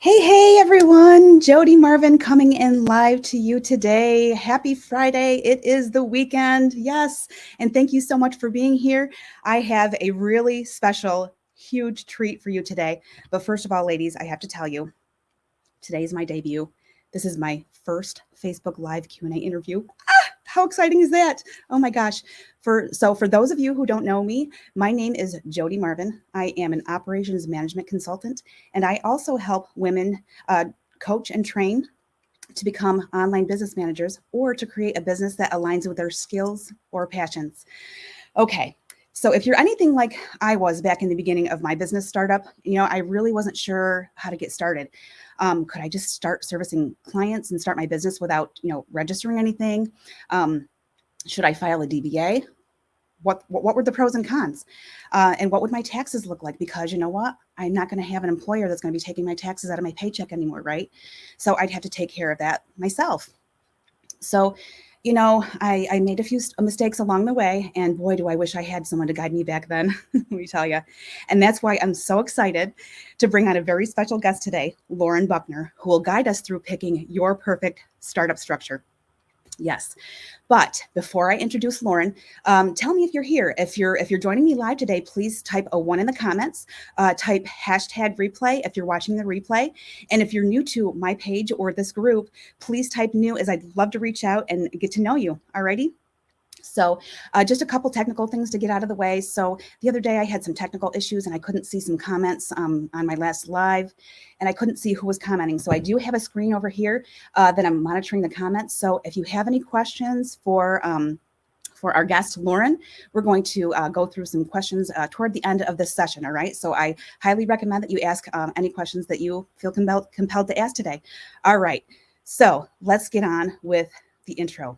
Hey, everyone. Jody Marvin coming in live to you today. Happy Friday. It is the weekend. Yes. And thank you so much for being here. I have a really special, huge treat for you today. But first of all, ladies, I have to tell you, today is my debut. This is my first Facebook Live Q&A interview. How exciting is that? Oh my gosh. For those of you who don't know me, my name is Jody Marvin. I am an operations management consultant, and I also help women coach and train to become online business managers or to create a business that aligns with their skills or passions. Okay. So if you're anything like I was back in the beginning of my business startup, I really wasn't sure how to get started. Could I just start servicing clients and start my business without, registering anything? Should I file a DBA? What were the pros and cons? And what would my taxes look like? Because you know what? I'm not going to have an employer that's going to be taking my taxes out of my paycheck anymore, right? So I'd have to take care of that myself. So, I made a few mistakes along the way, and boy, do I wish I had someone to guide me back then. Let me tell you. And that's why I'm so excited to bring on a very special guest today, Lauren Buckner, who will guide us through picking your perfect startup structure. Yes. But before I introduce Lauren, tell me if you're here. If you're joining me live today, please type a one in the comments. Type hashtag replay if you're watching the replay. And if you're new to my page or this group, please type new, as I'd love to reach out and get to know you. Alrighty. So just a couple technical things to get out of the way. So the other day I had some technical issues and I couldn't see some comments on my last live, and I couldn't see who was commenting. So I do have a screen over here that I'm monitoring the comments. So if you have any questions for our guest, Lauren, we're going to go through some questions toward the end of this session, all right? So I highly recommend that you ask any questions that you feel compelled to ask today. All right, so let's get on with the intro.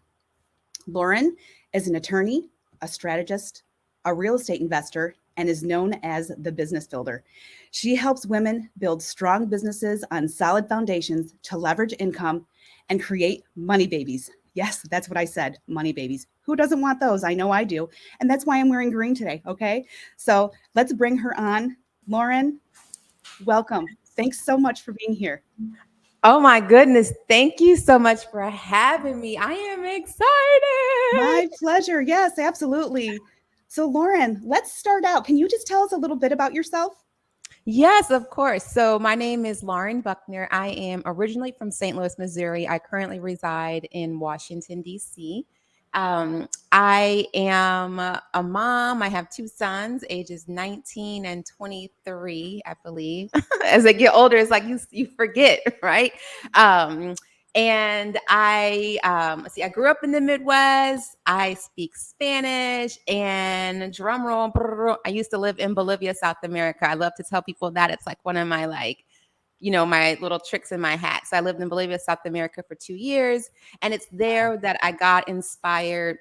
Lauren is an attorney, a strategist, a real estate investor, and is known as the business builder. She helps women build strong businesses on solid foundations to leverage income and create money babies. Yes, that's what I said, money babies. Who doesn't want those? I know I do. And that's why I'm wearing green today, okay? So let's bring her on. Lauren, welcome. Thanks so much for being here. Oh my goodness. Thank you so much for having me. I am excited. My pleasure. Yes, absolutely. So, Lauren, let's start out. Can you just tell us a little bit about yourself? Yes, of course. So, my name is Lauren Buckner. I am originally from St. Louis, Missouri. I currently reside in Washington, D.C. I am a mom. I have two sons, ages 19 and 23, I believe. As they get older, it's like you forget, right? Um, and let's see, I grew up in the Midwest. I speak Spanish, and drum roll, brrr, I used to live in Bolivia, South America. I love to tell people that it's like one of my my little tricks in my hat. So I lived in Bolivia, South America for 2 years, and it's there that I got inspired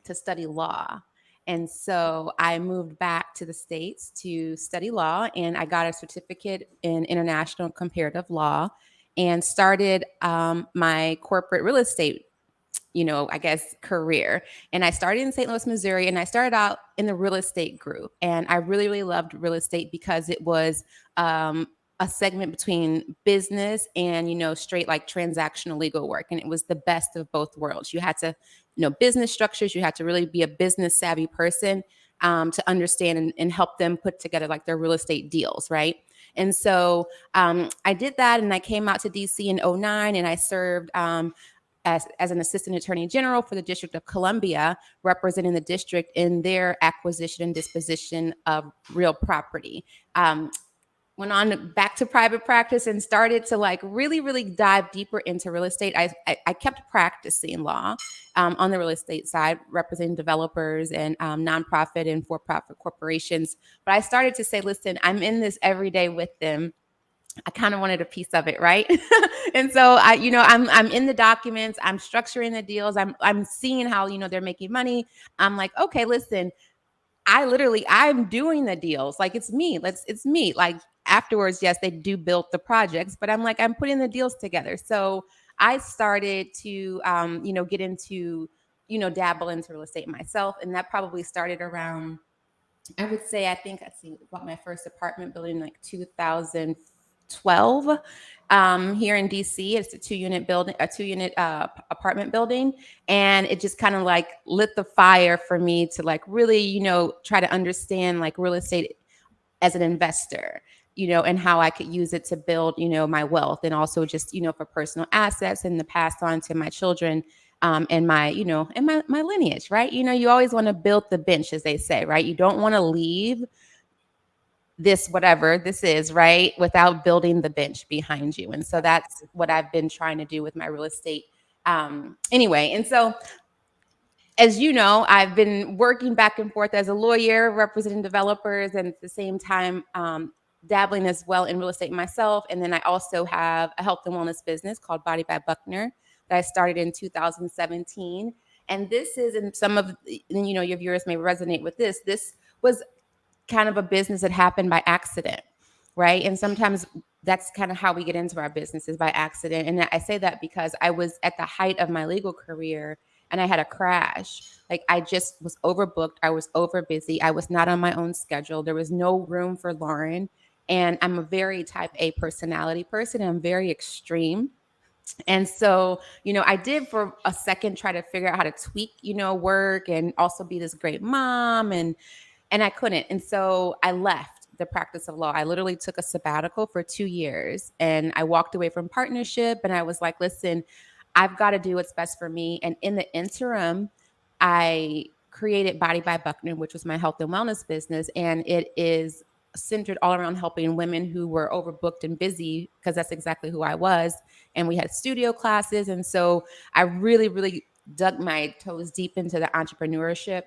to study law. And so I moved back to the States to study law, and I got a certificate in international comparative law and started my corporate real estate, I guess, career. And I started in St. Louis, Missouri, and I started out in the real estate group. And I really, really loved real estate because it was a segment between business and, straight like transactional legal work. And it was the best of both worlds. You had to, business structures, you had to really be a business savvy person to understand and help them put together like their real estate deals, right? And so I did that, and I came out to DC in '09, and I served as an assistant attorney general for the District of Columbia, representing the district in their acquisition and disposition of real property. Went on back to private practice and started to like really, really dive deeper into real estate. I kept practicing law on the real estate side, representing developers and nonprofit and for-profit corporations. But I started to say, listen, I'm in this every day with them. I kind of wanted a piece of it, right? And so I'm in the documents, I'm structuring the deals, I'm seeing how they're making money. I'm like, okay, listen, I'm doing the deals. Like it's me. Like afterwards, yes, they do build the projects, but I'm like, I'm putting the deals together. So I started to get into, dabble into real estate myself. And that probably started around, I would say, I think I bought my first apartment building in like 2000. 12 here in DC. It's a 2 unit building, a 2 unit apartment building. And it just kind of like lit the fire for me to like really, try to understand like real estate as an investor, and how I could use it to build, my wealth, and also just, for personal assets and to pass on to my children, and my lineage, right? You always want to build the bench, as they say, right? You don't want to leave this, whatever this is, right, without building the bench behind you. And so that's what I've been trying to do with my real estate. Anyway, and so as you know, I've been working back and forth as a lawyer, representing developers, and at the same time, dabbling as well in real estate myself. And then I also have a health and wellness business called Body by Buckner that I started in 2017. And this is, and some of your viewers may resonate with this. This was kind of a business that happened by accident, right? And sometimes that's kind of how we get into our businesses, by accident. And I say that because I was at the height of my legal career and I had a crash. Like, I just was overbooked. I was over busy. I was not on my own schedule. There was no room for Lauren. And I'm a very type A personality person. I'm very extreme. And so, I did for a second try to figure out how to tweak, work and also be this great mom, and I couldn't. And so I left the practice of law. I literally took a sabbatical for 2 years and I walked away from partnership, and I was like, listen, I've got to do what's best for me. And in the interim, I created Body by Buckner, which was my health and wellness business. And it is centered all around helping women who were overbooked and busy, because that's exactly who I was. And we had studio classes. And so I really, really dug my toes deep into the entrepreneurship,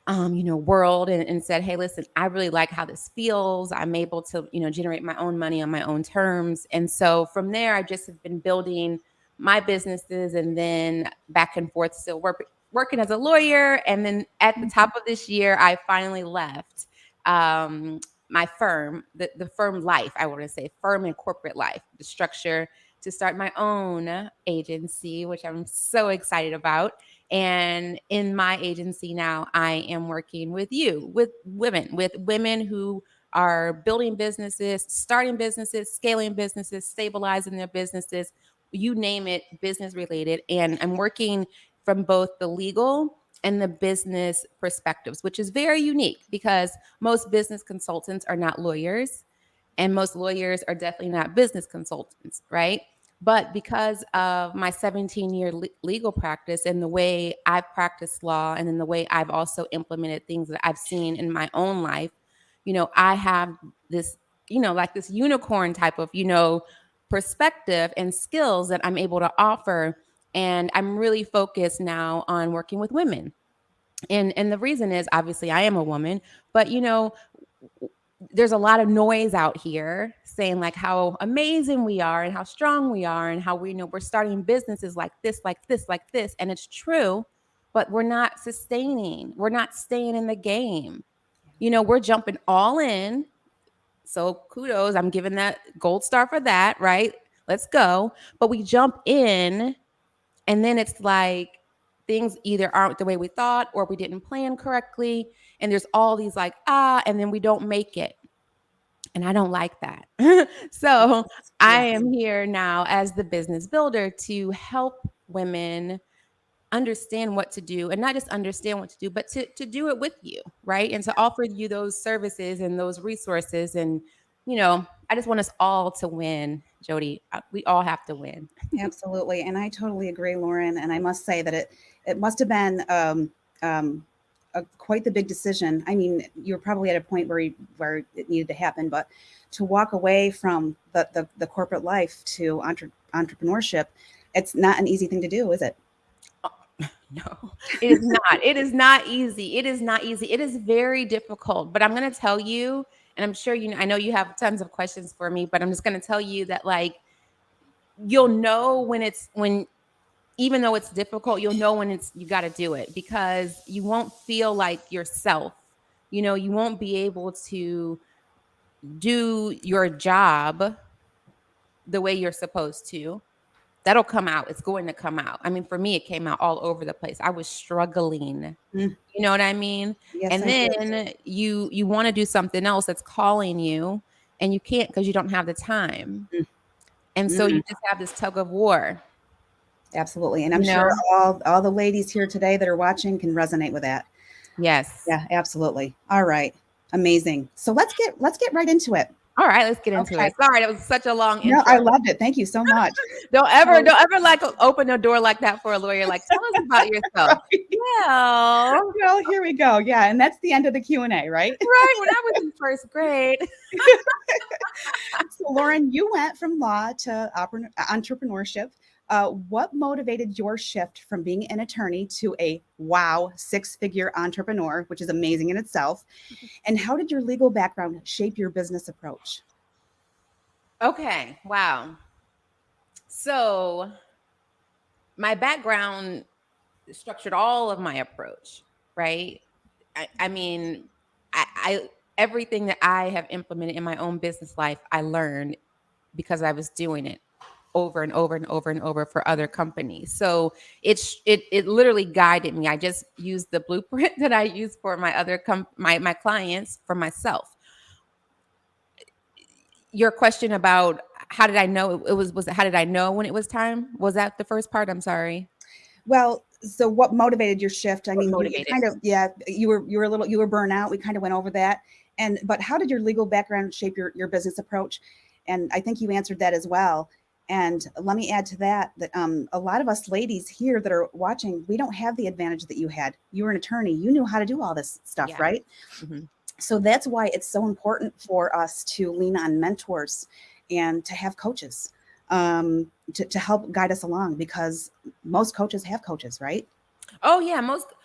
world, and said, hey, listen, I really like how this feels. I'm able to, generate my own money on my own terms. And so from there, I just have been building my businesses, and then back and forth, still working as a lawyer. And then at the top of this year, I finally left my firm, the firm life, I want to say firm and corporate life, the structure, to start my own agency, which I'm so excited about. And in my agency now, I am working with women who are building businesses, starting businesses, scaling businesses, stabilizing their businesses, you name it, business related. And I'm working from both the legal and the business perspectives, which is very unique because most business consultants are not lawyers, and most lawyers are definitely not business consultants, right? But because of my 17-year legal practice and the way I've practiced law, and then the way I've also implemented things that I've seen in my own life, I have this, like this unicorn type of, perspective and skills that I'm able to offer. And I'm really focused now on working with women. And the reason is, obviously I am a woman, but there's a lot of noise out here saying like how amazing we are and how strong we are and how we're starting businesses like this, like this, like this. And it's true, but we're not sustaining. We're not staying in the game. We're jumping all in. So kudos. I'm giving that gold star for that, right? Let's go. But we jump in, and then it's like things either aren't the way we thought, or we didn't plan correctly. And there's all these like, and then we don't make it. And I don't like that. So I Yes, am here now as the business builder to help women understand what to do, and not just understand what to do, but to do it with you, right? And to offer you those services and those resources. And, I just want us all to win, Jody. We all have to win. absolutely. And I totally agree, Lauren. And I must say that it must have been quite the big decision. I mean, you were probably at a point where it needed to happen, but to walk away from the corporate life to entrepreneurship, it's not an easy thing to do, is it? No, it is not. It is not easy. It is not easy. It is very difficult. But I'm going to tell you, and I'm sure I know you have tons of questions for me, but I'm just going to tell you that like you'll know when even though it's difficult, you'll know when you got to do it, because you won't feel like yourself. You won't be able to do your job the way you're supposed to. That'll come out. It's going to come out. I mean, for me, it came out all over the place. I was struggling. Mm, You know what I mean? yes, And I do. then you want to do something else that's calling you, and you can't because you don't have the time. And so Mm-hmm. you just have this tug of war, Absolutely. And I'm you sure know? all the ladies here today that are watching can resonate with that. Yes. Yeah, absolutely. All right. Amazing. So let's get right into it. All right, let's get into Okay. it. Sorry, that was such a long No, intro. I loved it. Thank you so much. Don't So, ever like open the door like that for a lawyer. Like, tell us about yourself. right. Well, Well, here we go. Yeah, and that's the end of the Q&A, right? right when I was in first grade. So, Lauren, you went from law to entrepreneurship. What motivated your shift from being an attorney to a wow six-figure entrepreneur, which is amazing in itself? And how did your legal background shape your business approach? Okay, wow. So my background structured all of my approach, right? I mean, I everything that I have implemented in my own business life, I learned because I was doing it over and over and over and over for other companies. So it literally guided me. I just used the blueprint that I use for my other my clients for myself. Your question about how did I know was it how did I know when it was time? Was that the first part? I'm sorry. Well, so what motivated your shift? I What mean, you motivated? kind of, yeah, you were a little, you were burnt out. We kind of went over that. And but how did your legal background shape your business approach? And I think you answered that as well. And let me add to that that a lot of us ladies here that are watching, we don't have the advantage that you had. You were an attorney. You knew how to do all this stuff, Yeah. right? Mhm. So that's why it's so important for us to lean on mentors and to have coaches to help guide us along because most coaches have coaches, right? Oh yeah,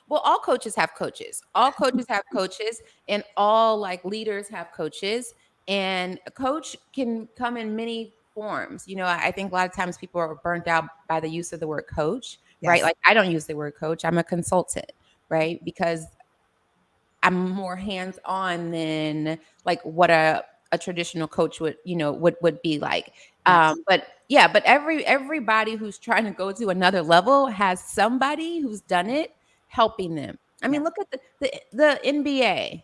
all coaches have coaches. All coaches have coaches and all like leaders have coaches and a coach can come in many forms. I think a lot of times people are burnt out by the use of the word coach, right? Yes. Like I don't use the word coach. I'm a consultant, right? Because I'm more hands on than like what a traditional coach would be like. Yes. But yeah, but everybody who's trying to go to another level has somebody who's done it helping them. I mean, Yes. look at the NBA,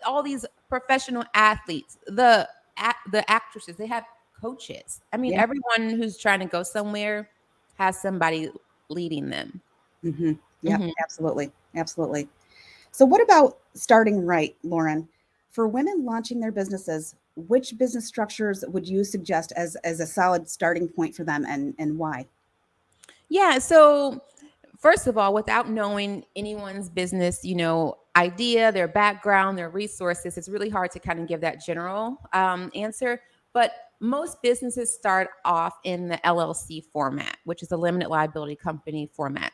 all these professional athletes, the actresses, they have coaches. I mean, Yeah. everyone who's trying to go somewhere has somebody leading them. Hmm. Yep. Mhm. Absolutely. Absolutely. So, what about starting right, Lauren? For women launching their businesses, which business structures would you suggest as a solid starting point for them, and why? Yeah. So, first of all, without knowing anyone's business, idea, their background, their resources, it's really hard to kind of give that general answer. But most businesses start off in the LLC format, which is a limited liability company format.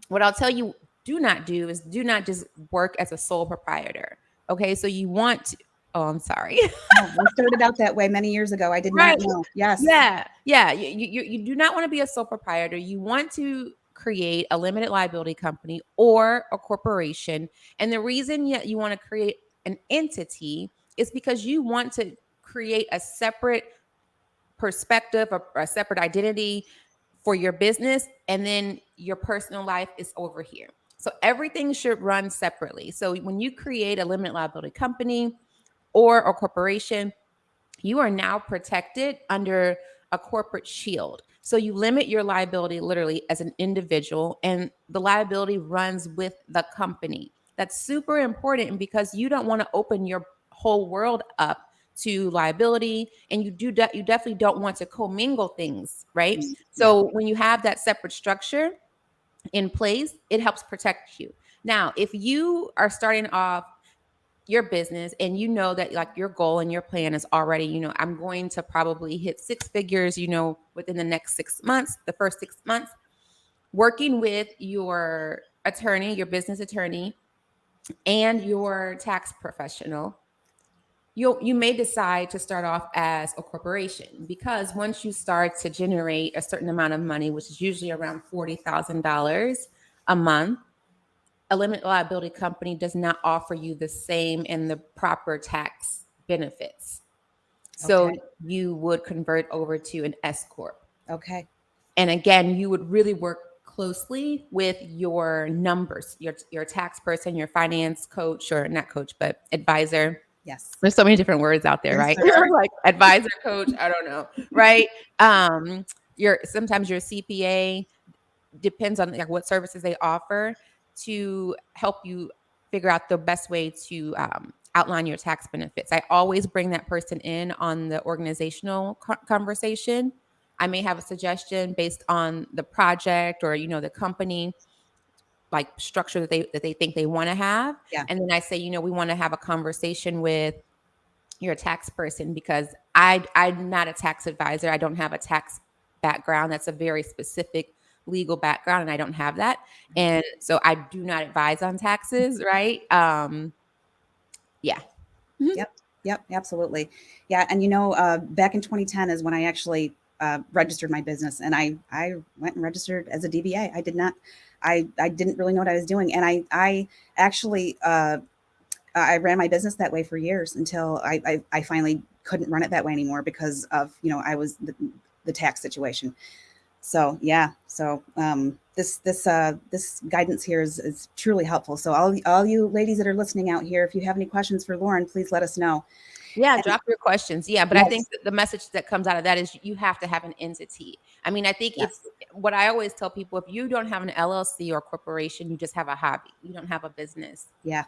What I'll tell you, do not do is do not just work as a sole proprietor. Okay. So, you want to, oh, I'm sorry. Oh, I started out that way many years ago. I did not Right. know. Yes. Yeah. Yeah. You do not want to be a sole proprietor. You want to create a limited liability company or a corporation. And the reason you want to create an entity is because you want to create a separate perspective or a separate identity for your business. And then your personal life is over here. So everything should run separately. So when you create a limited liability company or a corporation, you are now protected under a corporate shield. So you limit your liability literally as an individual, and the liability runs with the company. That's super important because you don't want to open your whole world up to liability, and you definitely don't want to commingle things, right? Mm, yeah. So when you have that separate structure in place, it helps protect you. Now, if you are starting off your business and you know that like your goal and your plan is already, I'm going to probably hit six figures, within the next 6 months, the first 6 months, working with your attorney, your business attorney, and your tax professional, you may decide to start off as a corporation because once you start to generate a certain amount of money, which is usually around $40,000 a month, a limited liability company does not offer you the same and the proper tax benefits. So Okay. you would convert over to an S corp. Okay. And again, you would really work closely with your numbers, your tax person, your finance coach, or not coach, but advisor. Yes. There's so many different words out there, Yes, right? there are. Like advisor, coach, I don't know, right? Sometimes your CPA, depends on like what services they offer to help you figure out the best way to outline your tax benefits. I always bring that person in on the organizational conversation. I may have a suggestion based on the project or the company like structure that they think they want to have, Yeah. and then I say, we want to have a conversation with your tax person because I'm not a tax advisor. I don't have a tax background. That's a very specific legal background, and I don't have that. And so I do not advise on taxes, right? Yeah. Mhm. Yep. Yep. Absolutely. Yeah. And back in 2010 is when I actually registered my business, and I went and registered as a DBA. I did not. I didn't really know what I was doing, and I actually I ran my business that way for years until I finally couldn't run it that way anymore because of I was the tax situation. So yeah, so this guidance here is truly helpful. So all you ladies that are listening out here, if you have any questions for Lauren, please let us know. Yeah, And drop your questions. Yeah, but I think yes, that the message that comes out of that is you have to have an entity. I mean, I think if yes, what I always tell people, if you don't have an LLC or corporation, you just have a hobby. You don't have a business, yeah,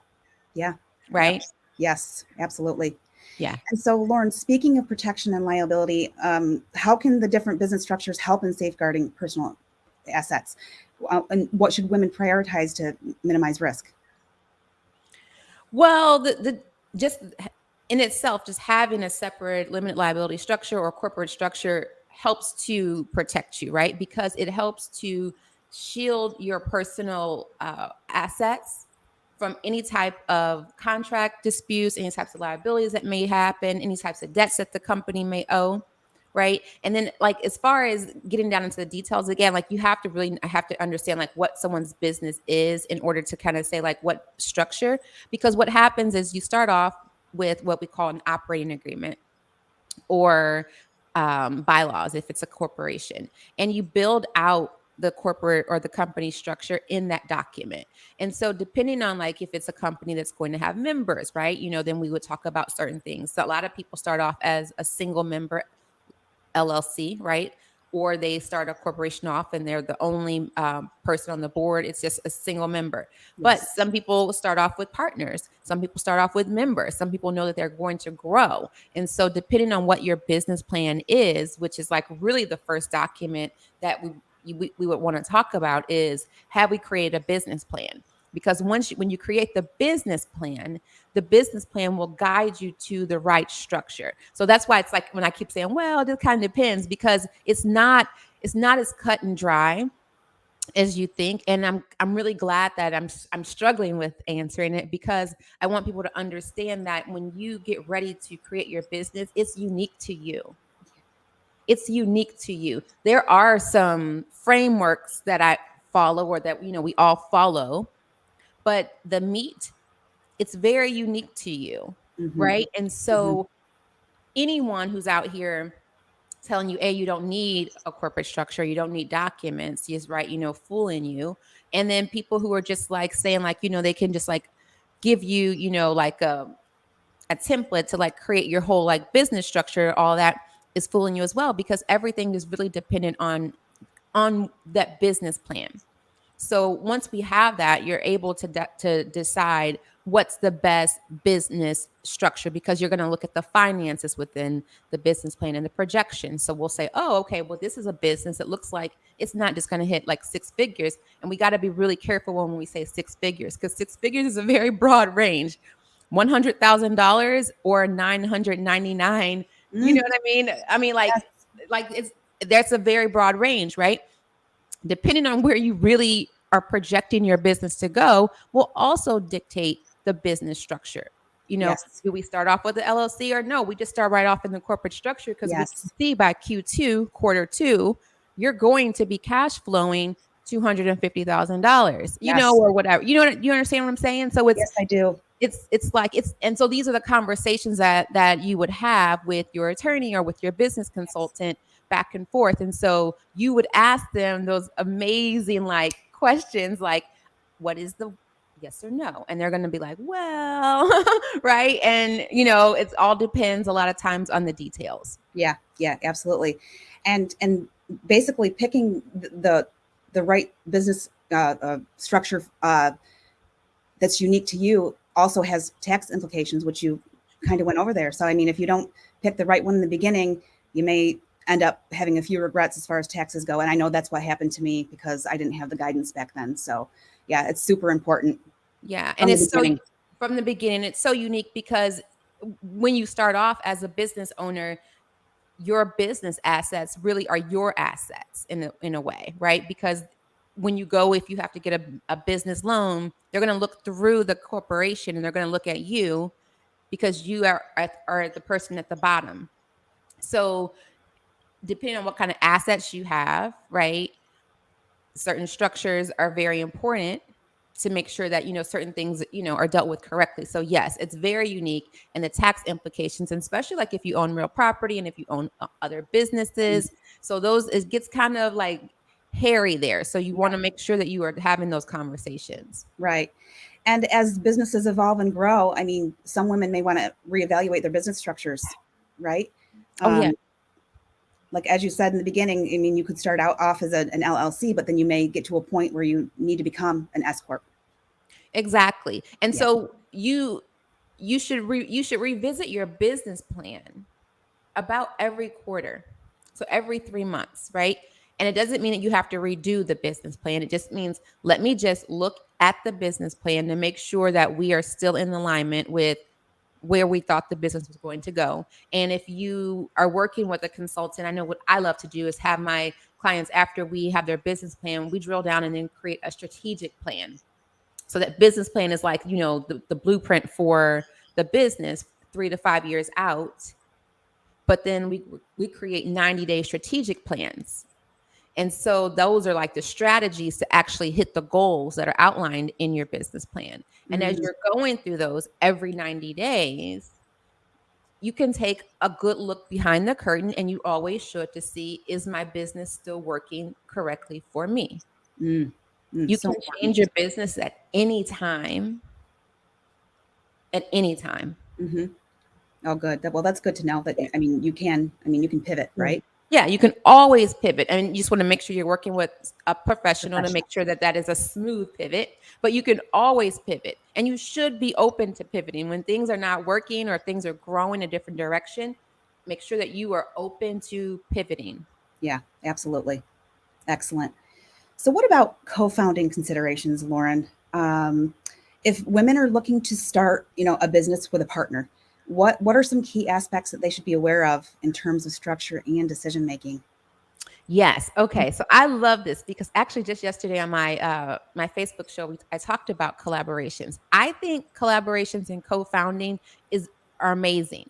yeah, yep, right? yes, absolutely. Yeah. And so, Lauren, speaking of protection and liability, how can the different business structures help in safeguarding personal assets? And what should women prioritize to minimize risk? Well, the just in itself, just having a separate limited liability structure or corporate structure helps to protect you, right? Because it helps to shield your personal assets from any type of contract disputes, any types of liabilities that may happen, any types of debts that the company may owe, right? And then like as far as getting down into the details again, like you have to really have to understand like what someone's business is in order to kind of say like what structure, because what happens is you start off with what we call an operating agreement or bylaws if it's a corporation, and you build out the corporate or the company structure in that document. And so depending on like if it's a company that's going to have members, right, then we would talk about certain things. So a lot of people start off as a single member LLC, right? Or they start a corporation off and they're the only person on the board. It's just a single member. But Yes, some people start off with partners. Some people start off with members. Some people know that they're going to grow. And so, depending on what your business plan is, which is like really the first document that we would want to talk about, is have we created a business plan? Because when you create the business plan will guide you to the right structure. So that's why it's like when I keep saying, well, this kind of depends, because it's not as cut and dry as you think. And I'm really glad that I'm struggling with answering it, because I want people to understand that when you get ready to create your business, it's unique to you. It's unique to you. There are some frameworks that I follow or that we all follow, but the meat, it's very unique to you, hmm right? And hmm so anyone who's out here telling you, hey, you don't need a corporate structure, you don't need documents, is right, fooling you. And then people who are just like saying like, they can just like give you, like a template to like create your whole like business structure, all that is fooling you as well, because everything is really dependent on that business plan. So once we have that, you're able to decide what's the best business structure, because you're going to look at the finances within the business plan and the projection. So we'll say, oh, okay, well, this is a business that looks like it's not just going to hit like six figures. And we got to be really careful when we say six figures, because six figures is a very broad range. $100,000 or 999. You know mm what I mean? I mean, like, Yes, like it's that's a very broad range, right? Depending on where you really are projecting your business to go will also dictate the business structure. yes, Do we start off with the LLC or no? We just start right off in the corporate structure, because we can yes, see by Q2, quarter two, you're going to be cash flowing $250,000, yes, or whatever. You understand what I'm saying? So it's yes, I do. it's like it's and so these are the conversations that you would have with your attorney or with your business Yes, consultant back and forth. And so you would ask them those amazing like questions like, what is the yes or no. And they're going to be like, well, right. And, it all depends a lot of times on the details. Yeah, yeah, absolutely. And basically picking the right business structure that's unique to you also has tax implications, which you kind of went over there. So I mean, if you don't pick the right one in the beginning, you may end up having a few regrets as far as taxes go. And I know that's what happened to me because I didn't have the guidance back then. So yeah, it's super important Yeah. And from the it's so, beginning. from the beginning, it's so unique because when you start off as a business owner, your business assets really are your assets in a way, right? Because when you go, if you have to get a business loan, they're going to look through the corporation and they're going to look at you because you are the person at the bottom. So depending on what kind of assets you have, right? Certain structures are very important to make sure that certain things are dealt with correctly. So yes, it's very unique, and the tax implications, and especially like if you own real property and if you own other businesses, so those, it gets kind of like hairy there, so you want to make sure that you are having those conversations. Right. And as businesses evolve and grow, I mean, some women may want to reevaluate their business structures, right? Oh yeah. Um, like as you said in the beginning, I mean, you could start out off as an LLC, but then you may get to a point where you need to become an S corp. Exactly. And Yeah. so you should revisit your business plan about every quarter. So every 3 months, right? And it doesn't mean that you have to redo the business plan. It just means, let me just look at the business plan to make sure that we are still in alignment with where we thought the business was going to go. And if you are working with a consultant, I know what I love to do is have my clients, after we have their business plan, we drill down and then create a strategic plan. So that business plan is like, the blueprint for the business 3 to 5 years out. But then we create 90-day strategic plans. And so those are like the strategies to actually hit the goals that are outlined in your business plan. And as Mm, you're going through those every 90 days, you can take a good look behind the curtain, and you always should, to see, is my business still working correctly for me? mm, You so can important. change your business at any time, at any time. Hmm. Oh, good. Well, that's good to know that, I mean, you can, I mean, you can pivot, Mm. right? Yeah, you can always pivot. And you just want to make sure you're working with a professional to make Professional. sure that that is a smooth pivot. But you can always pivot. And you should be open to pivoting. When things are not working or things are growing a different direction, make sure that you are open to pivoting. Yeah, absolutely. Excellent. So, what about co-founding considerations, Lauren? If women are looking to start, a business with a partner, what are some key aspects that they should be aware of in terms of structure and decision making? Yes. Okay. So I love this because actually just yesterday on my Facebook show, I talked about collaborations. I think collaborations and co-founding is are amazing.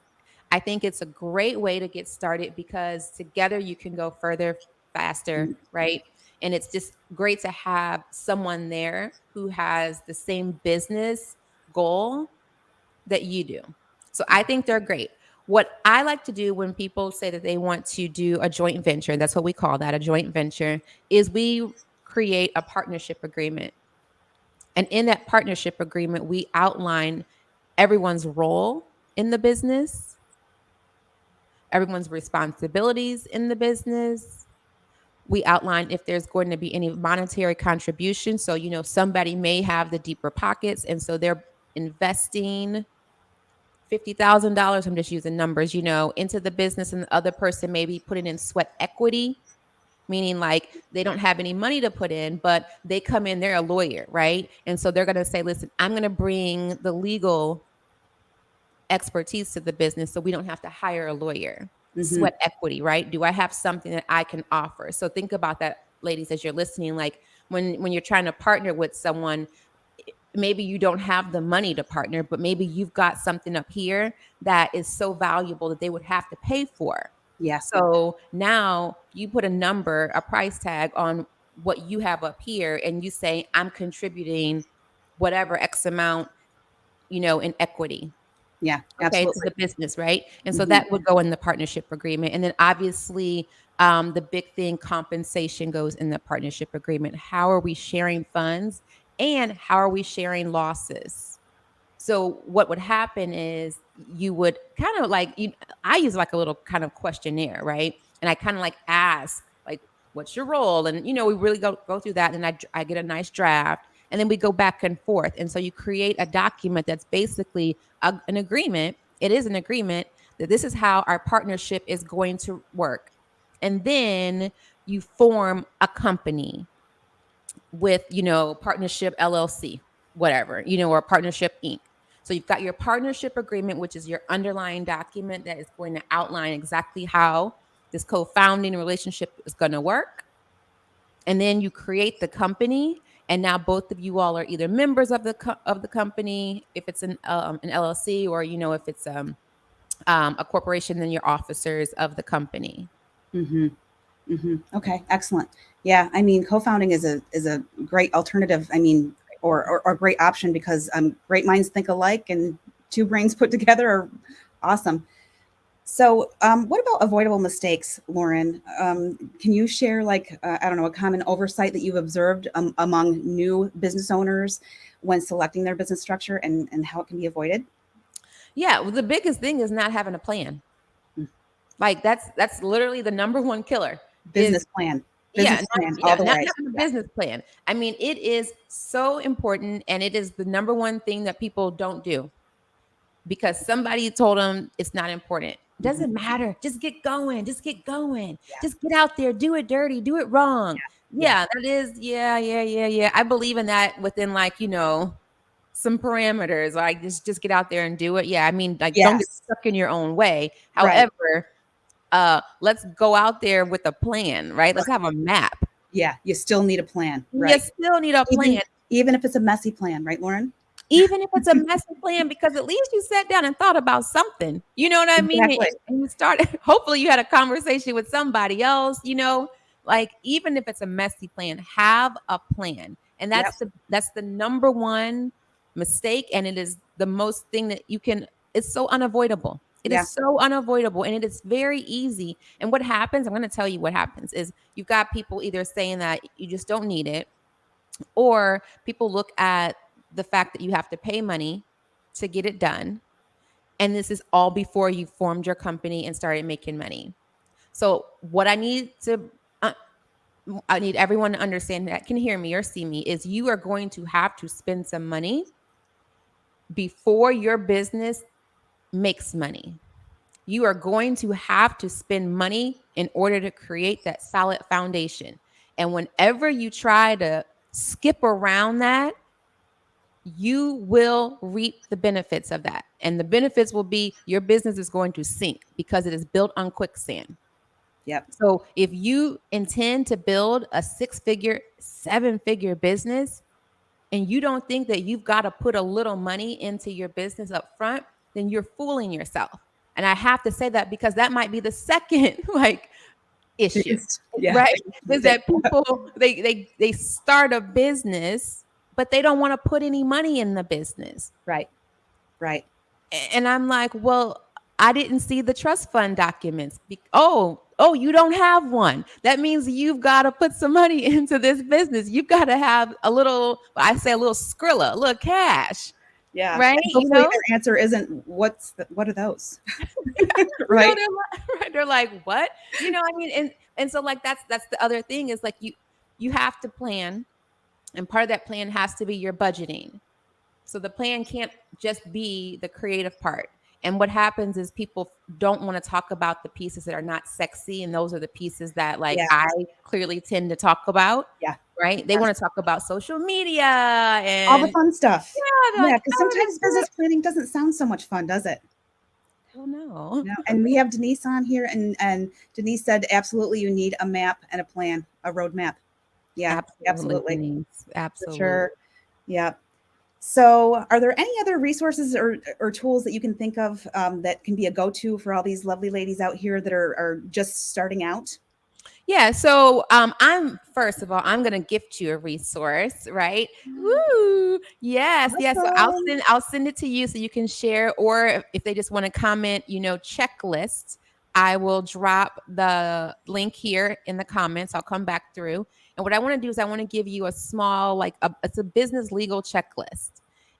I think it's a great way to get started because together you can go further, faster, right? And it's just great to have someone there who has the same business goal that you do. So I think they're great. What I like to do when people say that they want to do a joint venture, that's what we call that, a joint venture, is we create a partnership agreement. And in that partnership agreement, we outline everyone's role in the business, everyone's responsibilities in the business. We outline if there's going to be any monetary contribution. So, somebody may have the deeper pockets, and so they're investing $50,000, I'm just using numbers, into the business, and the other person maybe putting in sweat equity, meaning like they don't have any money to put in, but they come in, they're a lawyer, right? And so they're going to say, listen, I'm going to bring the legal expertise to the business so we don't have to hire a lawyer. Mm-hmm. Sweat equity, right? Do I have something that I can offer? So think about that, ladies, as you're listening. Like when you're trying to partner with someone, maybe you don't have the money to partner, but maybe you've got something up here that is so valuable that they would have to pay for. Yeah. So now you put a number, a price tag on what you have up here, and you say, I'm contributing whatever X amount, in equity. Yeah. Okay, to Absolutely. the business, right? And so Mm-hmm. that would go in the partnership agreement. And then obviously, the big thing, compensation, goes in the partnership agreement. How are we sharing funds? And how are we sharing losses? So what would happen is you would kind of like I use like a little kind of questionnaire, right? And I kind of like ask like, what's your role? And we really go through that, and I get a nice draft, and then we go back and forth. And so you create a document that's basically an agreement. It is an agreement that this is how our partnership is going to work. And then you form a company with, partnership LLC, whatever, or partnership Inc. So you've got your partnership agreement, which is your underlying document that is going to outline exactly how this co-founding relationship is going to work. And then you create the company, and now both of you all are either members of the company, if it's an LLC, or if it's a corporation, then you're officers of the company. Mm-hmm. Mm-hmm. Okay, excellent. Yeah, I mean, co-founding is a great alternative. I mean, or great option, because great minds think alike, and two brains put together are awesome. So, what about avoidable mistakes, Lauren? Can you share, like, I don't know, a common oversight that you've observed among new business owners when selecting their business structure, and how it can be avoided? Yeah, well, the biggest thing is not having a plan. Mm. Like that's literally the number one killer is Business plan, yeah, all the not way. having a Yeah. business plan. I mean, it is so important, and it is the number one thing that people don't do because somebody told them it's not important. Hmm. Doesn't matter. Just get going. Just get going. Yeah. Just get out there. Do it dirty. Do it wrong. Yeah. Yeah, that is. Yeah, yeah, yeah, yeah. I believe in that within like some parameters. Like just get out there and do it. Yeah, I mean like don't get Yes. stuck in your own way. Right. However, let's go out there with a plan, right? Let's have a map. Yeah. You still need a plan, You right? still need a Even plan, even if it's a messy plan, right, Lauren? even if it's a messy plan, because at least you sat down and thought about something. You know what I mean? And, Exactly. and you started, hopefully, you had a conversation with somebody else, like even if it's a messy plan, have a plan. And Yep. that's the number one mistake. And it is the most thing that it's so unavoidable. It Yeah. is so unavoidable, and it is very easy. And what happens, I'm going to tell you what happens is you've got people either saying that you just don't need it, or people look at the fact that you have to pay money to get it done. And this is all before you formed your company and started making money. So, what I need everyone to understand that can hear me or see me is you are going to have to spend some money before your business makes money. You are going to have to spend money in order to create that solid foundation. And whenever you try to skip around that, you will reap the benefits of that. And the benefits will be your business is going to sink because it is built on quicksand. Yep. So if you intend to build a 6-figure, 7-figure business, and you don't think that you've got to put a little money into your business up front, then you're fooling yourself. And I have to say that because that might be the second like issue, Yeah. right? Is that people they start a business, but they don't want to put any money in the business. Right. Right. And I'm like, well, I didn't see the trust fund documents. Oh, you don't have one. That means you've got to put some money into this business. You've got to have a little, I say a little skrilla, a little cash, Yeah. right? And hopefully their answer isn't what are those? Right. They're like, what? I mean, and so like that's the other thing is like you have to plan, and part of that plan has to be your budgeting. So the plan can't just be the creative part. And what happens is people don't want to talk about the pieces that are not sexy. And those are the pieces that like Yeah. I clearly tend to talk about. Yeah. Right. They Yes. want to talk about social media All the and fun stuff. yeah, Yeah, like, because oh, sometimes business planning doesn't sound so much fun, does it? oh no. No. And we have Denise on here, and Denise said absolutely you need a map and a plan, a roadmap. Yeah, absolutely. Denise. For Absolutely. sure. Yeah. So, are there any other resources or tools that you can think of that can be a go-to for all these lovely ladies out here that are just starting out? Yeah. So I'm first of all, I'm gonna gift you a resource, right? Woo! Yes, yes. So Awesome. I'll send it to you so you can share, or if they just want to comment, checklist, I will drop the link here in the comments. I'll come back through. And what I want to do is I want to give you a small, it's a business legal checklist.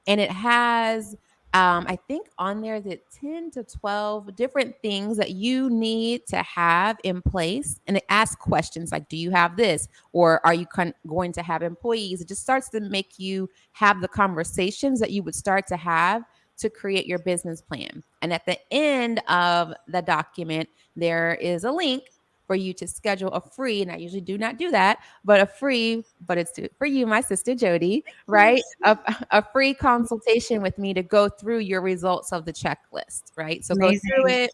And it has, I think on there that 10 to 12 different things that you need to have in place. And it asks questions like, do you have this? Or are you going to have employees? It just starts to make you have the conversations that you would start to have to create your business plan. And at the end of the document, there is a link for you to schedule a free, and I usually do not do that, but a free, but it's for you, my sister Jody, right? Yes. A free consultation with me to go through your results of the checklist, right? So go through Amazing. it,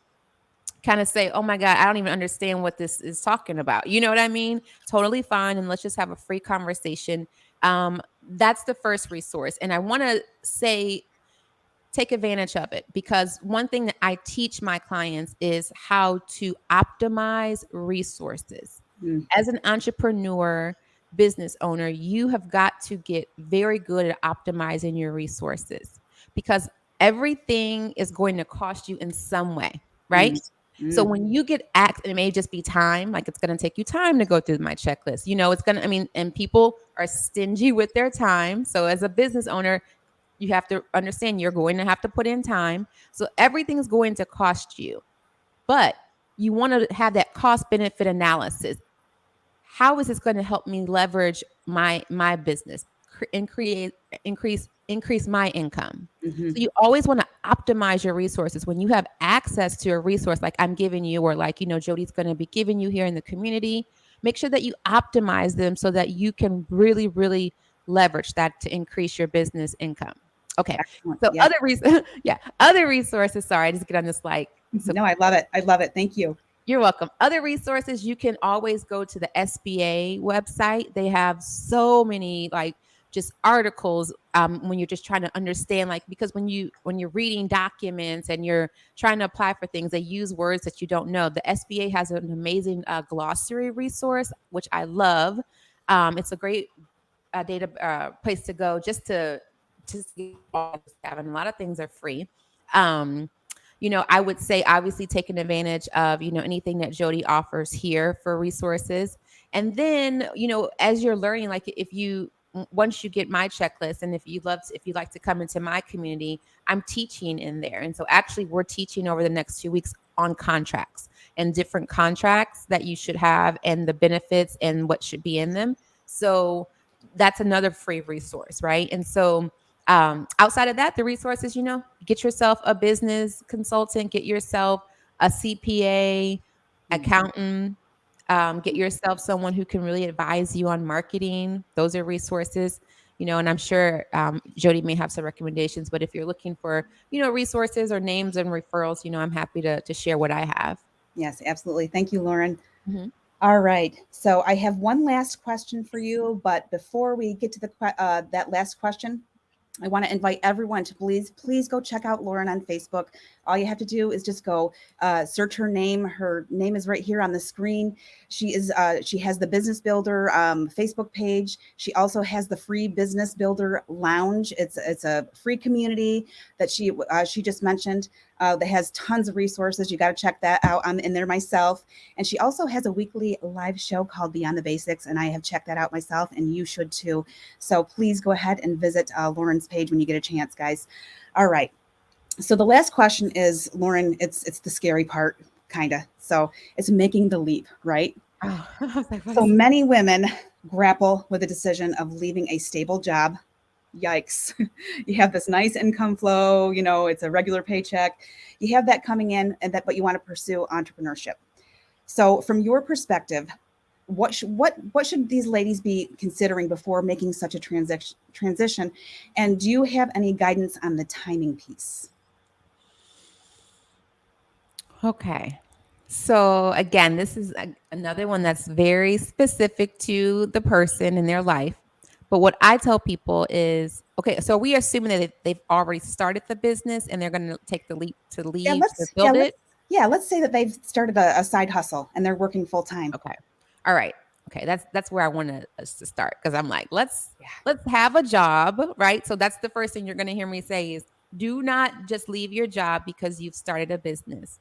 kind of say, oh my God, I don't even understand what this is talking about. You know what I mean? Totally fine. And let's just have a free conversation. That's the first resource. And I want to say, take advantage of it, because one thing that I teach my clients is how to optimize resources. Mm, As an entrepreneur, business owner, you have got to get very good at optimizing your resources, because everything is going to cost you in some way, right? mm, So mm. when you get asked, it may just be time, like it's going to take you time to go through my checklist. It's going to, I mean, and people are stingy with their time. So as a business owner, you have to understand you're going to have to put in time. So everything's going to cost you, but you want to have that cost benefit analysis. How is this going to help me leverage my business and create increase my income? Mhm. So you always want to optimize your resources. When you have access to a resource like I'm giving you, or like Jody's going to be giving you here in the community, make sure that you optimize them so that you can really really leverage that to increase your business income. Okay. Excellent. So Yeah. yeah, other resources. Sorry, I just get on this like so No, I love it. I love it. Thank you. you're welcome. Other resources, you can always go to the SBA website. They have so many just articles when you're just trying to understand, because when you're reading documents and you're trying to apply for things, they use words that you don't know. The SBA has an amazing glossary resource, which I love. It's a great data place to go just to get all this stuff. And a lot of things are free. Um, I would say obviously taking advantage of, anything that Jody offers here for resources. And then, as you're learning, like if you once you get my checklist, and if you like to come into my community, I'm teaching in there. And so actually we're teaching over the next 2 weeks on contracts and different contracts that you should have and the benefits and what should be in them. So that's another free resource, right? And so outside of that, the resources, get yourself a business consultant, get yourself a CPA, Mm. accountant, get yourself someone who can really advise you on marketing. Those are resources, and I'm sure Jody may have some recommendations, but if you're looking for, resources or names and referrals, I'm happy to share what I have. Yes, absolutely. Thank you, Lauren. Mhm. All right. So I have one last question for you, but before we get to that last question, I want to invite everyone to please go check out Lauren on Facebook. All you have to do is just go search her name. Her name is right here on the screen. She has the Business Builder Facebook page. She also has the free Business Builder Lounge. It's a free community that she just mentioned that has tons of resources. You got to check that out. I'm in there myself, and she also has a weekly live show called Beyond the Basics, and I have checked that out myself, and you should too. So please go ahead and visit Lauren's page when you get a chance, guys. All right. So the last question is, Lauren, it's the scary part, kind of. So it's making the leap, right? Oh, I was like, what So is many women grapple with the decision of leaving a stable job. Yikes. You have this nice income flow, it's a regular paycheck. You have that coming in but you want to pursue entrepreneurship. So from your perspective, what should these ladies be considering before making such a transition? And do you have any guidance on the timing piece? Okay. So again, this is another one that's very specific to the person in their life. But what I tell people is, okay, so we are assuming that they've already started the business and they're going to take the leap to Yeah, leave to build it. let's say that they've started a side hustle and they're working full time. Okay. All right. Okay. That's where I want us to start, because I'm like, Yeah. let's have a job, right? So that's the first thing you're going to hear me say is, do not just leave your job because you've started a business.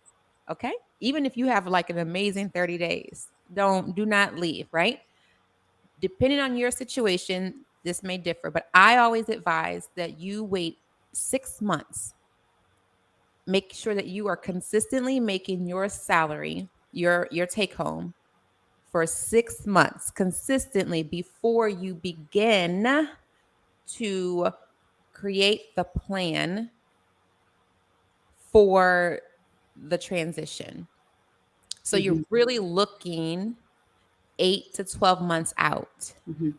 Okay? Even if you have like an amazing 30 days, do not leave, right? depending on your situation, this may differ, but I always advise that you wait 6 months. Make sure that you are consistently making your salary, your take home for 6 months consistently before you begin to create the plan for the transition. So you're Mm-hmm. really looking 8 to 12 months out, Mm-hmm.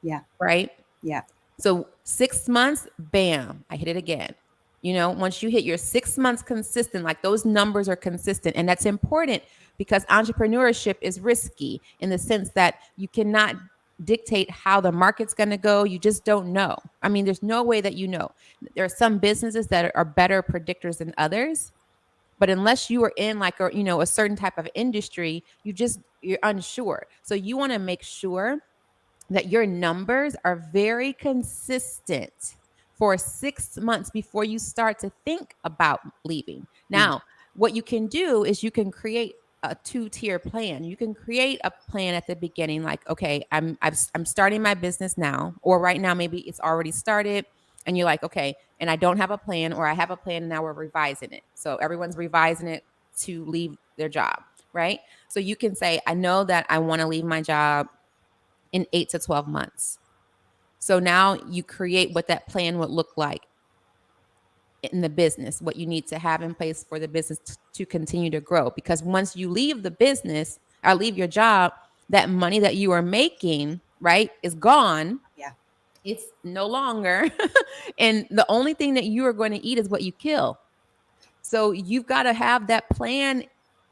Yeah. right? Yeah. So 6 months, bam, I hit it again. Once you hit your 6 months consistent, like those numbers are consistent. And that's important because entrepreneurship is risky in the sense that you cannot dictate how the market's going to go. You just don't know. I mean, there's no way that you know. There are some businesses that are better predictors than others. But unless you are in like a certain type of industry, you're unsure. So you want to make sure that your numbers are very consistent for 6 months before you start to think about leaving. Mm. Now, what you can do is you can create a two-tier plan. You can create a plan at the beginning, like, okay, I'm starting my business now, or right now maybe it's already started, and you're like, okay, and I don't have a plan, or I have a plan and now we're revising it. So everyone's revising it to leave their job, right? So you can say, I know that I want to leave my job in 8 to 12 months. So now you create what that plan would look like in the business, what you need to have in place for the business to continue to grow. Because once you leave the business or leave your job, that money that you are making, right, is gone. Yeah. It's no longer. And the only thing that you are going to eat is what you kill. So you've got to have that plan.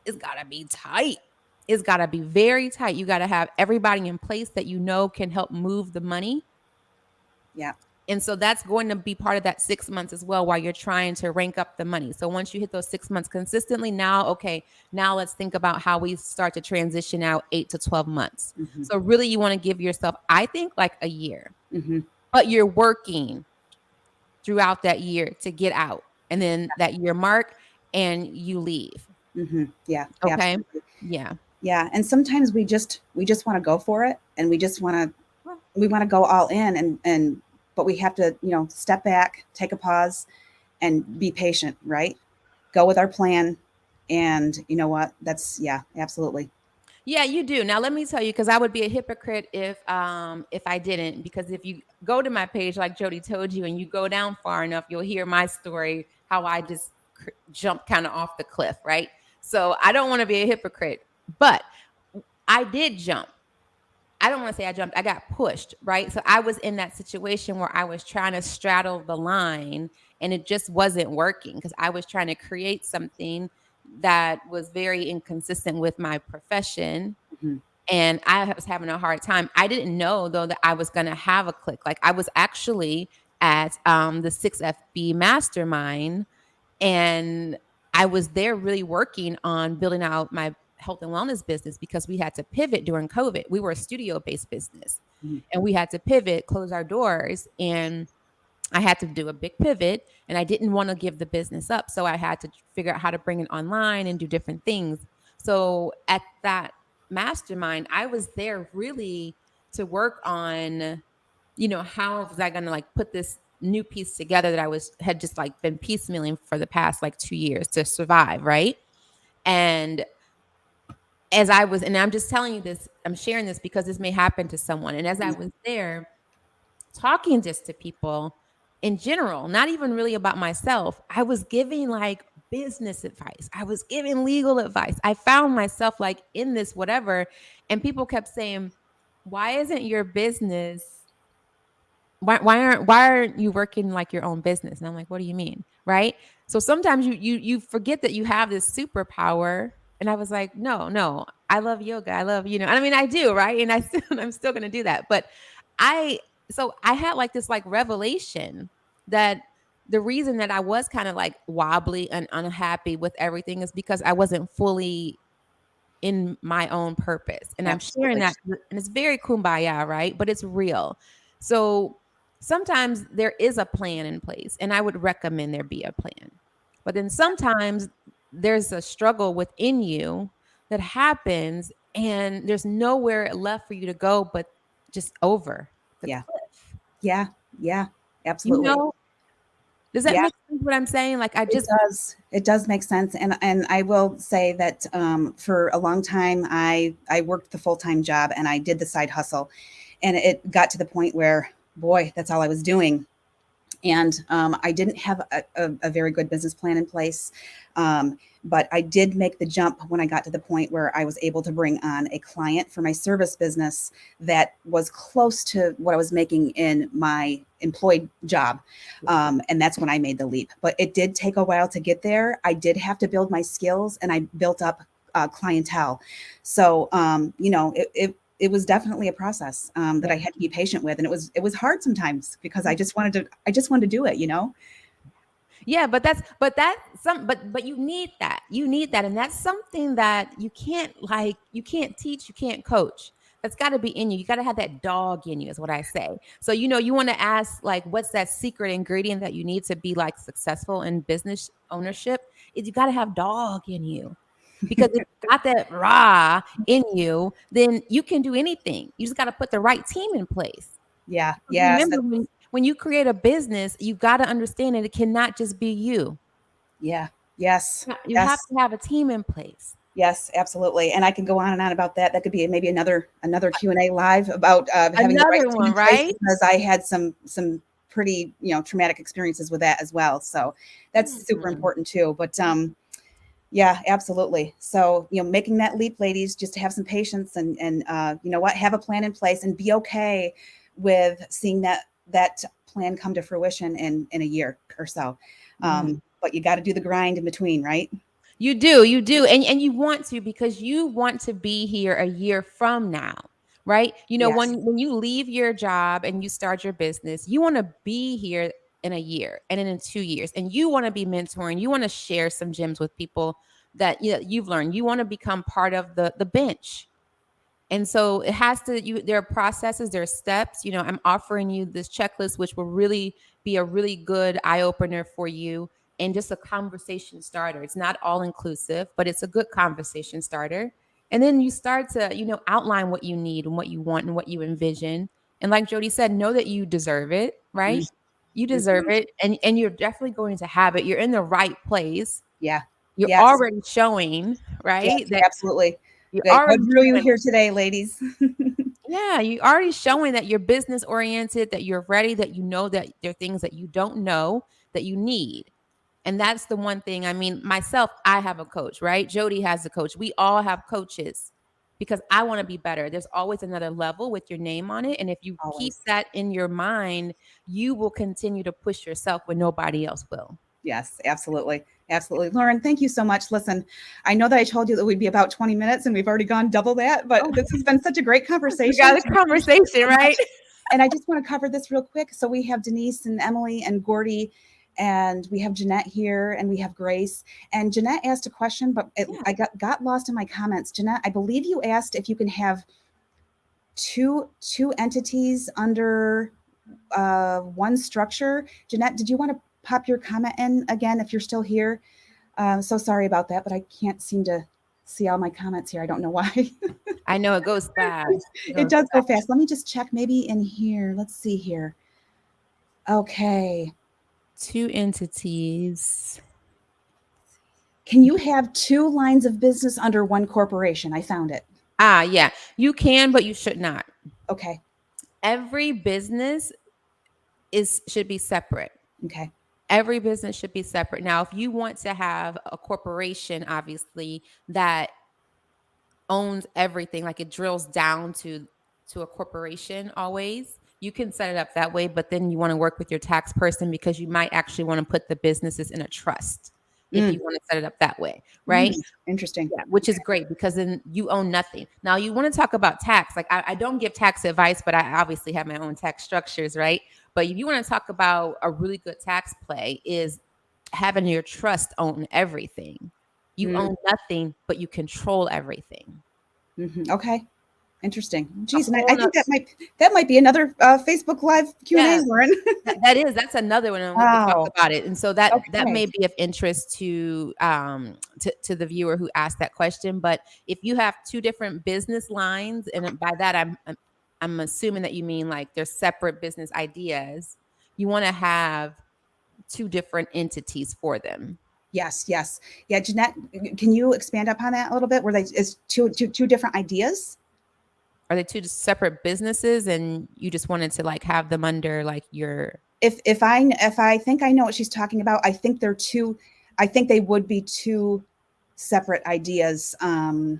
It's got to be tight. It's got to be very tight. You got to have everybody in place that can help move the money. Yeah. And so that's going to be part of that 6 months as well, while you're trying to rank up the money. So once you hit those 6 months consistently, now let's think about how we start to transition out 8 to 12 months. Mm-hmm. So really, you want to give yourself, I think, like a year, Mm-hmm. but you're working throughout that year to get out, and then that year mark, and you leave. Mm-hmm. Yeah. Okay. Absolutely. Yeah. Yeah. And sometimes we just want to go for it, and Well, we want to go all in, and but we have to, step back, take a pause, and be patient, right? Go with our plan. And you know what? That's, yeah, absolutely. yeah, you do. Now let me tell you, because I would be a hypocrite if I didn't. Because if you go to my page, like Jody told you, and you go down far enough, you'll hear my story, how I just jumped kind of off the cliff, right? So I don't want to be a hypocrite, but I did jump. I don't want to say I jumped, I got pushed, right? So I was in that situation where I was trying to straddle the line, and it just wasn't working because I was trying to create something that was very inconsistent with my profession. Mm-hmm. And I was having a hard time. I didn't know though that I was going to have a click. Like I was actually at the 6FB mastermind, and I was there really working on building out my health and wellness business because we had to pivot during COVID. We were a studio based business, Mm-hmm. and we had to pivot, close our doors. And I had to do a big pivot, and I didn't want to give the business up. So I had to figure out how to bring it online and do different things. So at that mastermind, I was there really to work on, how was I going to like put this new piece together that had just like been piecemealing for the past like 2 years to survive, right? And and I'm just telling you this, I'm sharing this because this may happen to someone. And as I was there talking just to people in general, not even really about myself, I was giving like business advice. I was giving legal advice. I found myself like in this whatever, and people kept saying, "Why isn't your business why aren't you working like your own business?" And I'm like, what do you mean? Right? So sometimes you forget that you have this superpower. And I was like, no, I love yoga. I love, I mean, I do, right? And I'm still gonna do that. But I so I had like this like revelation that the reason that I was kind of like wobbly and unhappy with everything is because I wasn't fully in my own purpose. And I'm sharing Absolutely. that, and it's very kumbaya, right? But it's real. So sometimes there is a plan in place, and I would recommend there be a plan. But then sometimes there's a struggle within you that happens, and there's nowhere left for you to go but just over the Yeah. cliff. Yeah. Yeah. You Absolutely. know, does that Yeah. make sense what I'm saying? Like I It just does. It does make sense, and I will say that for a long time, I worked the full time job and I did the side hustle, and it got to the point where, boy, that's all I was doing, and I didn't have a very good business plan in place. But I did make the jump when I got to the point where I was able to bring on a client for my service business that was close to what I was making in my employed job. And that's when I made the leap. But it did take a while to get there. I did have to build my skills and I built up clientele. So, it was definitely a process that I had to be patient with, and it was hard sometimes because I just wanted to do it. yeah, but you need that. You need that. And that's something that you can't teach, you can't coach. That's got to be in you. You got to have that dog in you, is what I say. So, you want to ask, like, what's that secret ingredient that you need to be like successful in business ownership? Is you got to have dog in you. Because if you got that raw in you, then you can do anything. You just got to put the right team in place. Yeah, Because yes, remember, when you create a business, you got to understand that it cannot just be you. yeah, yes, You have yes, to have a team in place. yes, absolutely. And I can go on and on about that. That could be maybe another Q&A live about having the right Another team one, in place right? because I had some pretty traumatic experiences with that as well. So that's super Mm. important too. But yeah, absolutely. So, making that leap, ladies, just to have some patience and you know what, have a plan in place and be okay with seeing that plan come to fruition in a year or so. Yeah. But you got to do the grind in between, right? You do, and you want to because you want to be here a year from now, right? Yes. When you leave your job and you start your business, you want to be here in a year and then in 2 years, and you want to be mentoring. You want to share some gems with people that you've learned. You want to become part of the bench. And so it has to there are processes, there are steps. I'm offering you this checklist, which will really be a really good eye opener for you and just a conversation starter. It's not all inclusive, but it's a good conversation starter. And then you start to, outline what you need and what you want and what you envision. And like Jody said, know that you deserve it, right? You deserve Mhm. it. And you're definitely going to have it. You're in the right place. Yeah. You're Yes. already showing, right? Yes, That absolutely. you're Okay, what already drew you showing. here today, ladies? Yeah, you already showing that you're business oriented, that you're ready, that you know that there are things that you don't know that you need. And that's the one thing. I mean, myself, I have a coach, right? Jody has a coach. We all have coaches because I want to be better. There's always another level with your name on it. And if you keep Always. that in your mind, you will continue to push yourself when nobody else will. Yes, absolutely. Absolutely. Lauren, thank you so much. Listen, I know that I told you that we'd be about 20 minutes and we've already gone double that, but Oh, this has been such a great we conversation. got a I appreciate it conversation, so much. right? And I just want to cover this real quick. So we have Denise and Emily and Gordy, and we have Jeanette here, and we have Grace. And Jeanette asked a question, but Yeah. I got lost in my comments. Jeanette, I believe you asked if you can have two entities under one structure. Jeanette, did you want to pop your comment in again if you're still here? So sorry about that, but I can't seem to see all my comments here. I don't know why. I know it goes fast. It It goes does go fast. fast. Let me just check maybe in here. Let's see here. Okay. Two entities. Can you have two lines of business under one corporation? I found it. Yeah. You can, but you should not. Okay. Every business is should be separate. Okay. Every business should be separate. Now, if you want to have a corporation, obviously, that owns everything, like it drills down to a corporation always, you can set it up that way, but then you want to work with your tax person because you might actually want to put the businesses in a trust if you Mm, want to set it up that way, right? mm, interesting. Yeah, which is great because then you own nothing. Now you want to talk about tax. Like I don't give tax advice, but I obviously have my own tax structures, right? But if you want to talk about a really good tax play is having your trust own everything. You Mm, own nothing, but you control everything. okay. Interesting. A Geez, and I whole think nother, that might be another Facebook Live Q&A, yeah, Lauren. that's another one, and we could talk Wow. about it. And so that Okay. may be of interest to the viewer who asked that question. But if you have two different business lines, and by that I'm assuming that you mean like they're separate business ideas. You want to have two different entities for them. Yes, yes. Yeah, Jeanette, can you expand upon that a little bit? Were they is two different ideas? Are they two separate businesses and you just wanted to like have them under like your If I think I know what she's talking about, I think they're two. I think they would be two separate ideas. Hmm.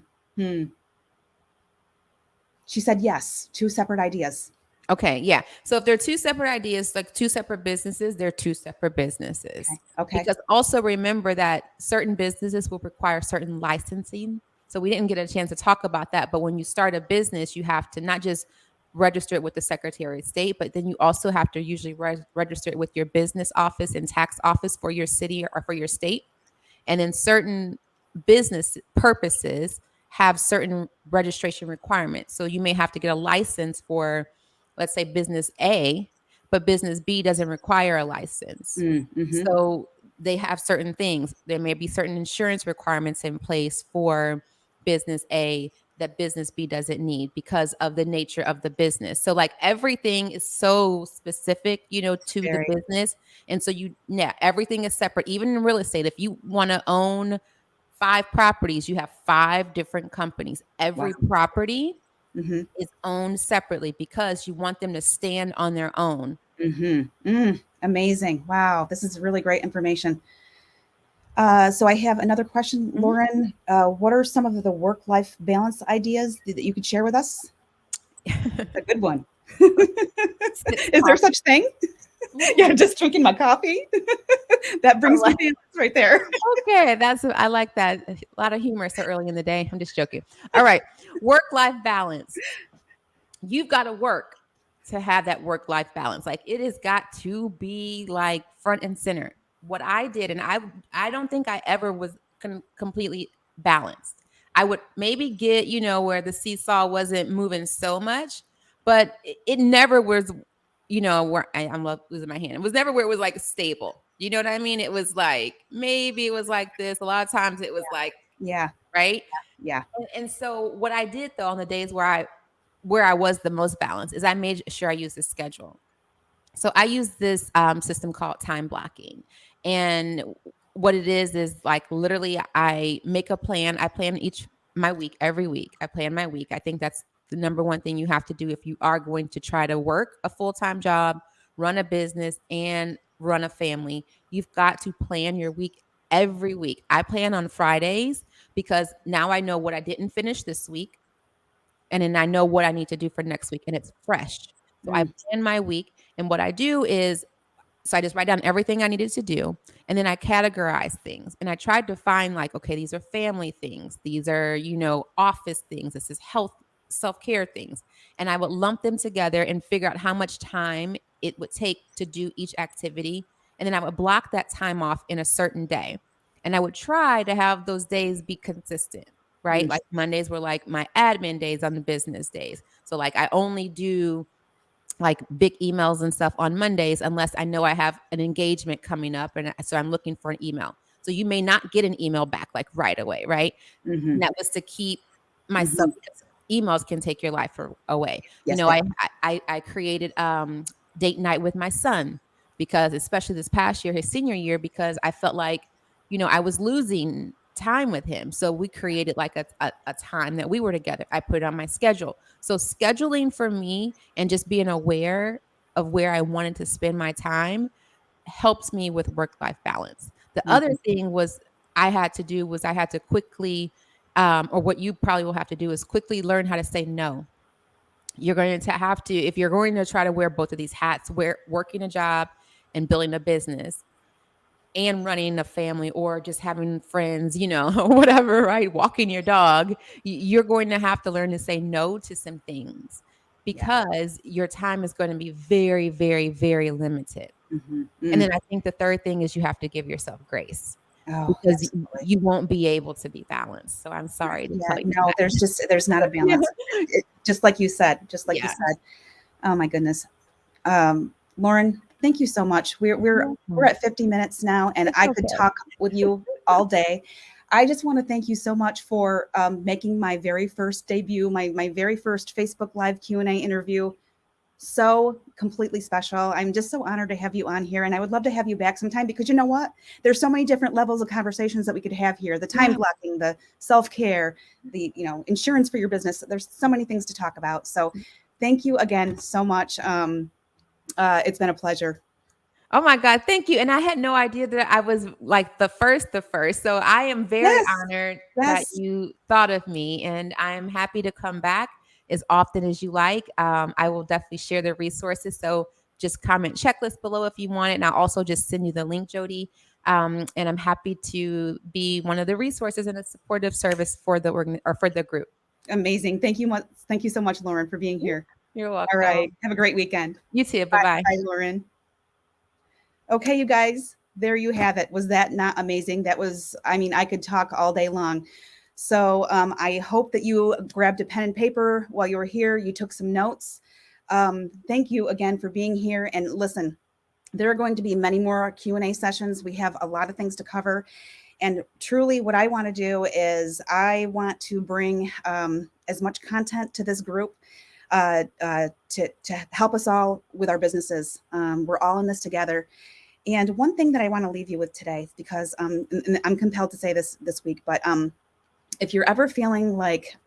She said yes, two separate ideas. Okay, yeah. So if they're two separate ideas, like two separate businesses, they're two separate Okay. businesses. Okay. Because also remember that certain businesses will require certain licensing. So we didn't get a chance to talk about that. But when you start a business, you have to not just register it with the Secretary of State, but then you also have to usually register it with your business office and tax office for your city or for your state. And then certain business purposes have certain registration requirements. So you may have to get a license for, let's say, business A, but business B doesn't require a license. Mm-hmm. So they have certain things. There may be certain insurance requirements in place for business A that business B doesn't need because of the nature of the business. So like everything is so specific, to the Very. business. And so yeah, everything is separate. Even in real estate, if you want to own 5 properties, you have 5 different companies. Wow. Every property Mm-hmm. is owned separately because you want them to stand on their own. Mm-hmm. Amazing. Wow. This is really great information. So I have another question, Mhm. Lauren. What are some of the work-life balance ideas that you could share with us? A good one. Is there such thing? Yeah. Yeah, just drinking my coffee. That brings me balance right there. Okay, I like that. A lot of humor so early in the day. I'm just joking. All right, work-life balance. You've got to work to have that work-life balance. Like it has got to be like front and center. What I did, and I don't think I ever was completely balanced. I would maybe get, where the seesaw wasn't moving so much, but it never was, where I'm losing my hand. It was never where it was like stable. You know what I mean? It was like maybe it was like this. A lot of times it was like, Yeah, right? yeah. And so what I did though on the days where I was the most balanced is I made sure I used a schedule. So I use this system called time blocking. And what it is like literally I make a plan. I plan my week every week. I plan my week. I think that's the number one thing you have to do if you are going to try to work a full-time job, run a business, and run a family. You've got to plan your week every week. I plan on Fridays because now I know what I didn't finish this week. And then I know what I need to do for next week and it's fresh. So I Mm, plan my week. And what I do is, so I just write down everything I needed to do. And then I categorize things. And I tried to find like, okay, these are family things. These are, office things. This is health, self-care things. And I would lump them together and figure out how much time it would take to do each activity. And then I would block that time off in a certain day. And I would try to have those days be consistent, right? mm, Like Mondays were like my admin days on the business days. So like I only do like big emails and stuff on Mondays unless I know I have an engagement coming up and so I'm looking for an email. So you may not get an email back like right away, right? mm-hmm, And that was to keep myself mm-hmm. because emails can take your life away. Yes, I created date night with my son because especially this past year, his senior year, because I felt like, I was losing time with him. So we created like a time that we were together. I put it on my schedule. So scheduling for me and just being aware of where I wanted to spend my time helps me with work-life balance. The other mm-hmm, thing I had to quickly, or what you probably will have to do is quickly learn how to say no. You're going to have to, if you're going to try to wear both of these hats, working a job and building a business and running a family or just having friends, whatever, right? Walking your dog, you're going to have to learn to say no to some things yeah. because your time is going to be very, very, very limited. Mm-hmm, And mm. then I think the third thing is you have to give yourself grace Oh, because absolutely. you won't be able to be balanced. So I'm sorry to Yeah. tell you No, there's not a that. balance. Just like you said. Just like you Yeah. said. Oh my goodness. Lauren, thank you so much. We're Welcome. at 50 minutes now, and It's I could okay. talk with you all day. I just want to thank you so much for making my very first debut, my very first Facebook Live Q&A interview so completely special. I'm just so honored to have you on here, and I would love to have you back sometime because you know what? There's so many different levels of conversations that we could have here. The time Yeah. blocking, the self-care, the insurance for your business. There's so many things to talk about. So thank you again so much. It's been a pleasure. Oh my God, thank you. And I had no idea that I was like the first. So I am very Yes. honored that Yes. you thought of me, and I am happy to come back as often as you like. I will definitely share the resources. So just comment checklist below if you want it. And I'll also just send you the link, Jody. And I'm happy to be one of the resources and a supportive service for the or for the group. Amazing. Thank you. Thank you so much, Lauren, for being Yeah, here. you're All welcome. right. Have a great weekend. You too. Bye Bye, bye. bye, Lauren. Okay, you guys, there you have it. Was that not amazing? That was, I mean, I could talk all day long. So I hope that you grabbed a pen and paper while you were here. You took some notes. Thank you again for being here. And listen, there are going to be many more Q&A sessions. We have a lot of things to cover. And truly, what I want to do is I want to bring as much content to this group to help us all with our businesses. We're all in this together. And one thing that I want to leave you with today, because and I'm compelled to say this week, but if you're ever feeling like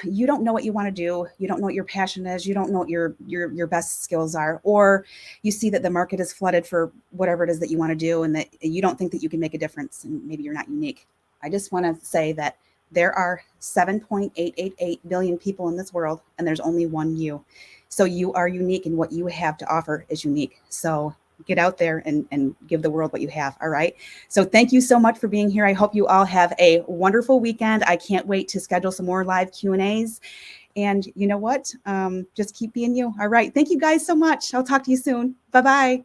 you don't know what you want to do, you don't know what your passion is, you don't know what your best skills are, or you see that the market is flooded for whatever it is that you want to do, and that you don't think that you can make a difference, and maybe you're not unique. I just want to say that there are 7.888 billion people in this world, and there's only one you. So you are unique, and what you have to offer is unique. So get out there and give the world what you have. All right. So thank you so much for being here. I hope you all have a wonderful weekend. I can't wait to schedule some more live Q&As. And you know what? Just keep being you. All right. Thank you guys so much. I'll talk to you soon. Bye-bye.